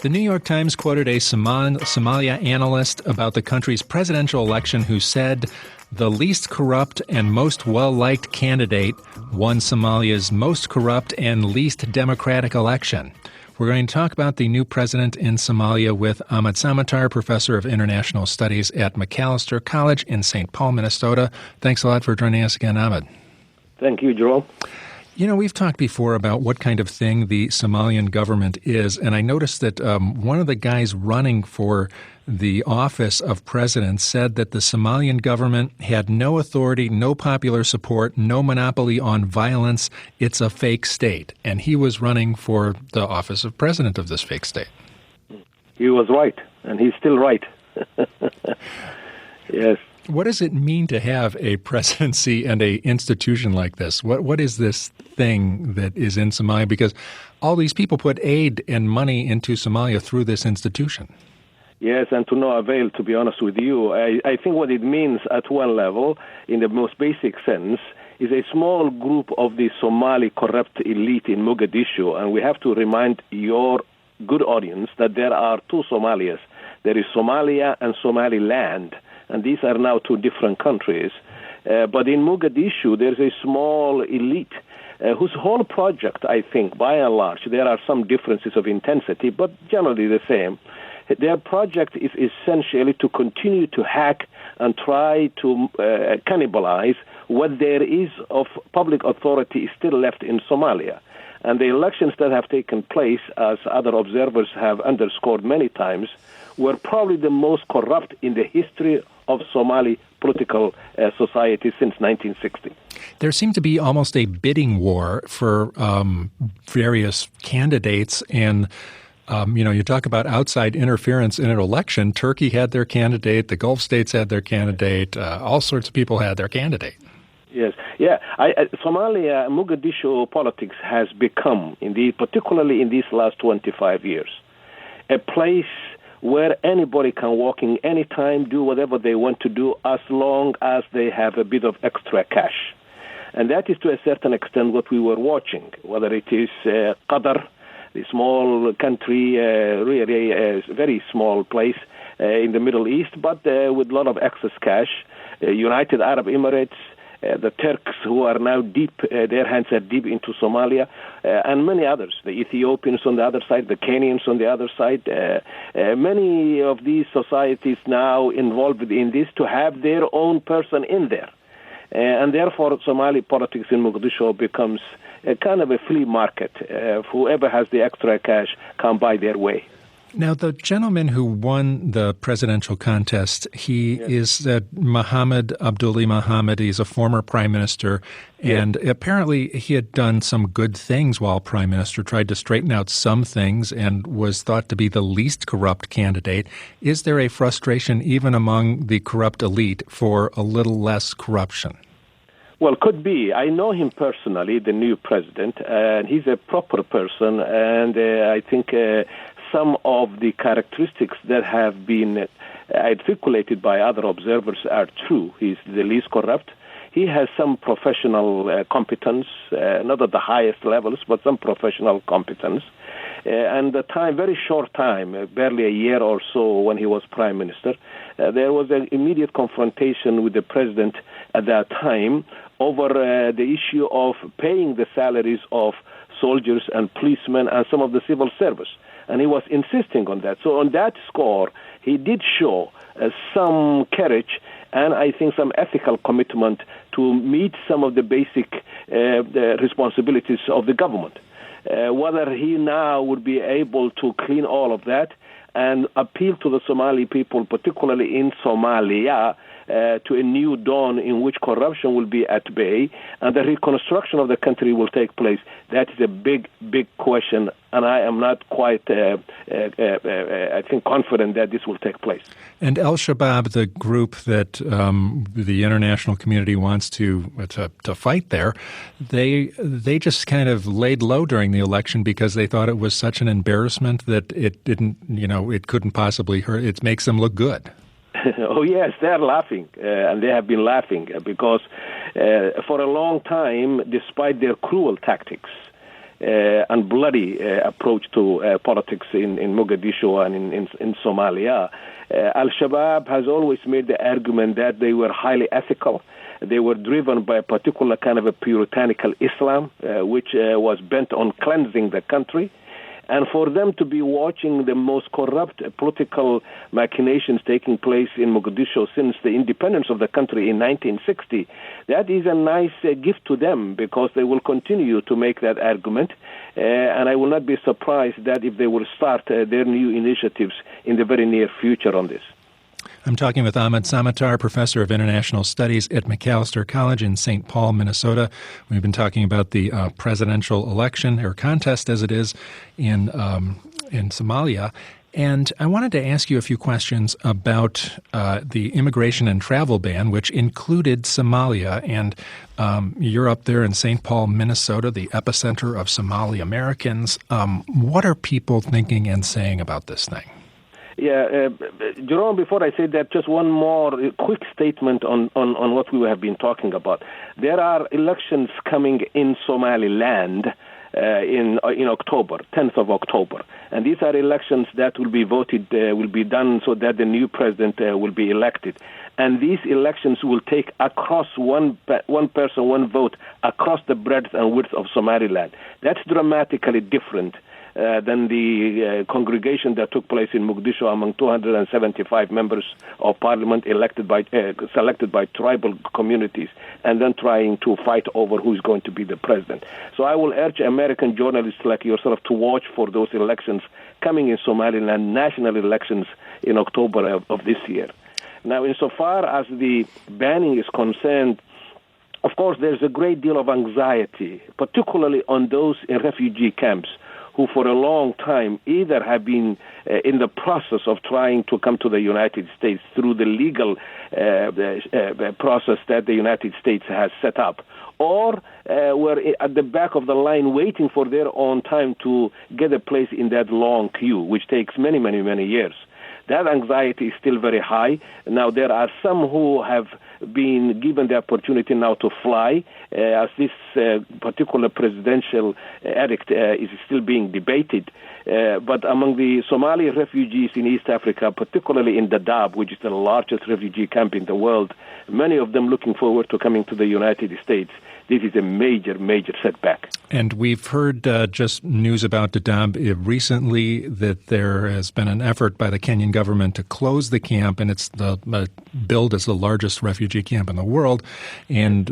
The New York Times quoted a Somalia analyst about the country's presidential election who said the least corrupt and most well-liked candidate won Somalia's most corrupt and least democratic election. We're going to talk about the new president in Somalia with Pro.Samatar, professor of international studies at Macalester College in St. Paul, Minnesota. Thanks a lot for joining us again, Ahmed. Thank you, Jerome. You know, we've talked before about what kind of thing the Somalian government is, and I noticed that one of the guys running for the office of president said that the Somalian government had no authority, no popular support, no monopoly on violence. It's a fake state. And he was running for the office of president of this fake state. He was right, and he's still right. Yes. What does it mean to have a presidency and a institution like this? What is this thing that is in Somalia? Because all these people put aid and money into Somalia through this institution. Yes, and to no avail, to be honest with you. I think what it means at one level, in the most basic sense, is a small group of the Somali corrupt elite in Mogadishu. And we have to remind your good audience that there are two Somalias. There is Somalia and Somaliland. And these are now two different countries. But in Mogadishu, there's a small elite whose whole project, I think, by and large, there are some differences of intensity, but generally the same. Their project is essentially to continue to hack and try to cannibalize what there is of public authority still left in Somalia. And the elections that have taken place, as other observers have underscored many times, were probably the most corrupt in the history of Somali political society since 1960. There seemed to be almost a bidding war for various candidates, and you talk about outside interference in an election. Turkey had their candidate, the Gulf states had their candidate, all sorts of people had their candidate. Yes, yeah. Somalia, Mogadishu politics has become, indeed, particularly in these last 25 years, a place where anybody can walk in any time, do whatever they want to do, as long as they have a bit of extra cash. And that is to a certain extent what we were watching, whether it is Qatar, the small country, really a very small place in the Middle East, but with a lot of excess cash, United Arab Emirates, the Turks, who are now deep, their hands are deep into Somalia, and many others, the Ethiopians on the other side, the Kenyans on the other side. Many of these societies now involved in this to have their own person in there. And therefore, Somali politics in Mogadishu becomes a kind of a flea market. Whoever has the extra cash can buy their way. Now, the gentleman who won the presidential contest, he is Mohammed Abdullahi Mohammed. He's a former prime minister, and apparently he had done some good things while prime minister, tried to straighten out some things, and was thought to be the least corrupt candidate. Is there a frustration even among the corrupt elite for a little less corruption? Well, could be. I know him personally, the new president, and he's a proper person, and I think some of the characteristics that have been articulated by other observers are true. He's the least corrupt. He has some professional competence, not at the highest levels, but some professional competence. And the time, very short time, barely a year or so when he was prime minister, there was an immediate confrontation with the president at that time over the issue of paying the salaries of soldiers and policemen and some of the civil service. And he was insisting on that. So on that score, he did show some courage and I think some ethical commitment to meet some of the basic responsibilities of the government. Whether he now would be able to clean all of that and appeal to the Somali people, particularly in Somalia, to a new dawn in which corruption will be at bay and the reconstruction of the country will take place. That is a big, big question, and I am not quite, I think, confident that this will take place. And Al-Shabaab, the group that the international community wants to fight there, they just kind of laid low during the election because they thought it was such an embarrassment that it didn't, it couldn't possibly hurt. It makes them look good. Oh, yes, they're laughing, and they have been laughing because for a long time, despite their cruel tactics, and bloody approach to politics in Mogadishu and in Somalia. Al-Shabaab has always made the argument that they were highly ethical. They were driven by a particular kind of a puritanical Islam, which was bent on cleansing the country. And for them to be watching the most corrupt political machinations taking place in Mogadishu since the independence of the country in 1960, that is a nice gift to them, because they will continue to make that argument. And I will not be surprised that if they will start their new initiatives in the very near future on this. I'm talking with Pro.Samatar, professor of international studies at Macalester College in St. Paul, Minnesota. We've been talking about the presidential election, or contest as it is, in Somalia. And I wanted to ask you a few questions about the immigration and travel ban, which included Somalia. And you're up there in St. Paul, Minnesota, the epicenter of Somali Americans. What are people thinking and saying about this thing? Yeah, Jerome, before I say that, just one more quick statement on what we have been talking about. There are elections coming in Somaliland in October, 10th of October. And these are elections that will be voted, will be done so that the new president will be elected. And these elections will take across one person, one vote, across the breadth and width of Somaliland. That's dramatically different than the congregation that took place in Mogadishu among 275 members of parliament selected by tribal communities, and then trying to fight over who's going to be the president. So I will urge American journalists like yourself to watch for those elections coming in Somaliland, national elections in October of this year. Now, insofar as the banning is concerned, of course, there's a great deal of anxiety, particularly on those in refugee camps, who for a long time either have been in the process of trying to come to the United States through the legal process that the United States has set up, or were at the back of the line waiting for their own time to get a place in that long queue, which takes many, many, many years. That anxiety is still very high. Now, there are some who have been given the opportunity now to fly, as this particular presidential edict is still being debated. But among the Somali refugees in East Africa, particularly in Dadaab, which is the largest refugee camp in the world, many of them looking forward to coming to the United States. This is a major, major setback. And we've heard just news about Dadaab recently that there has been an effort by the Kenyan government to close the camp, and it's billed as the largest refugee camp in the world. And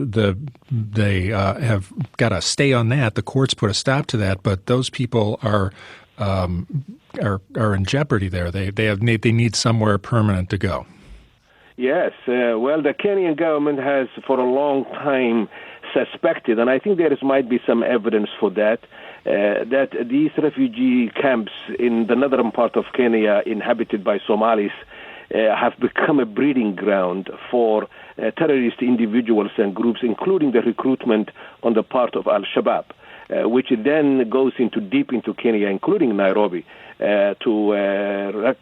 they have got a stay on that. The courts put a stop to that, but those people are in jeopardy there. They need somewhere permanent to go. Yes. Well, the Kenyan government has for a long time suspected, and I think might be some evidence for that, that these refugee camps in the northern part of Kenya inhabited by Somalis have become a breeding ground for terrorist individuals and groups, including the recruitment on the part of Al-Shabaab, which then goes deep into Kenya, including Nairobi, to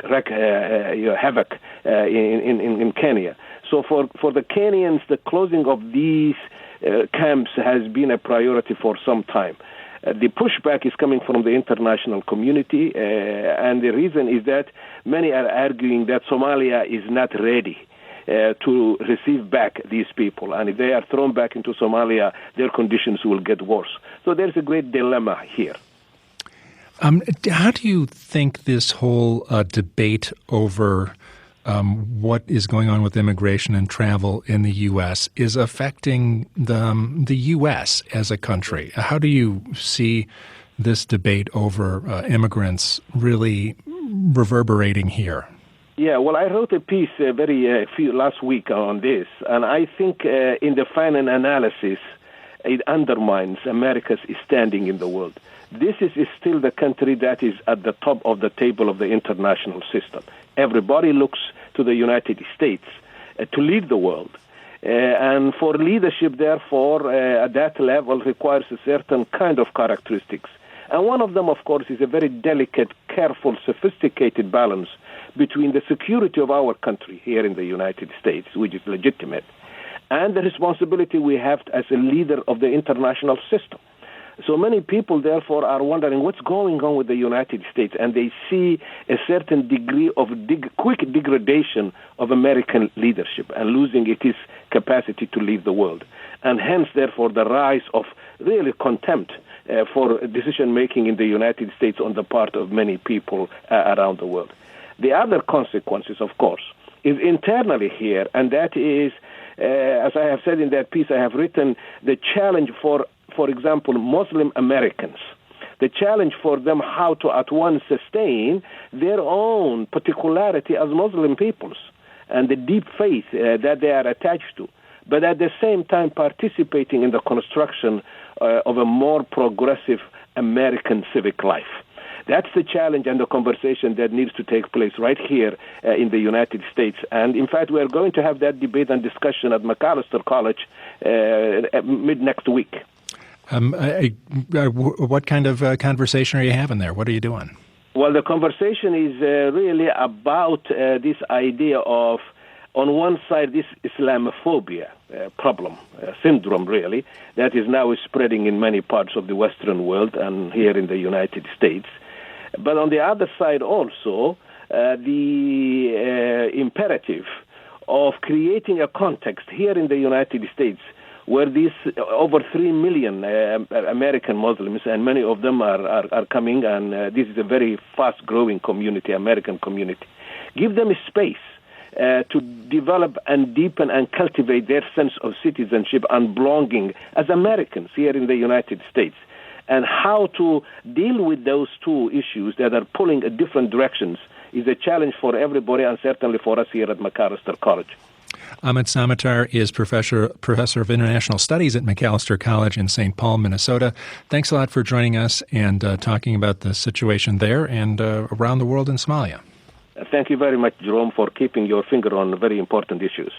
wreak havoc in Kenya. So for the Kenyans, the closing of these camps has been a priority for some time. The pushback is coming from the international community, and the reason is that many are arguing that Somalia is not ready to receive back these people. And if they are thrown back into Somalia, their conditions will get worse. So there's a great dilemma here. How do you think this whole debate over what is going on with immigration and travel in the U.S. is affecting the U.S. as a country? How do you see this debate over immigrants really reverberating here? Yeah, well, I wrote a piece last week on this, and I think in the final analysis, it undermines America's standing in the world. This is still the country that is at the top of the table of the international system. Everybody looks to the United States to lead the world. And for leadership, therefore, at that level requires a certain kind of characteristics. And one of them, of course, is a very delicate, careful, sophisticated balance between the security of our country here in the United States, which is legitimate, and the responsibility we have as a leader of the international system. So many people, therefore, are wondering what's going on with the United States, and they see a certain degree of quick degradation of American leadership and losing its capacity to lead the world. And hence, therefore, the rise of really contempt for decision-making in the United States on the part of many people around the world. The other consequences, of course, is internally here, and that is, as I have said in that piece I have written, the challenge for example, Muslim Americans, the challenge for them how to at once sustain their own particularity as Muslim peoples and the deep faith that they are attached to, but at the same time participating in the construction of a more progressive American civic life. That's the challenge and the conversation that needs to take place right here in the United States. And in fact, we're going to have that debate and discussion at Macalester College mid-next week. What kind of conversation are you having there? What are you doing? Well, the conversation is really about this idea of, on one side, this Islamophobia problem, syndrome, really, that is now spreading in many parts of the Western world and here in the United States. But on the other side also, the imperative of creating a context here in the United States where these over 3 million American Muslims, and many of them are coming, and this is a very fast-growing community, American community, give them a space to develop and deepen and cultivate their sense of citizenship and belonging as Americans here in the United States. And how to deal with those two issues that are pulling in different directions is a challenge for everybody, and certainly for us here at Macalester College. Samatar is professor of international studies at Macalester College in St. Paul, Minnesota. Thanks a lot for joining us and talking about the situation there and around the world in Somalia. Thank you very much, Jerome, for keeping your finger on very important issues.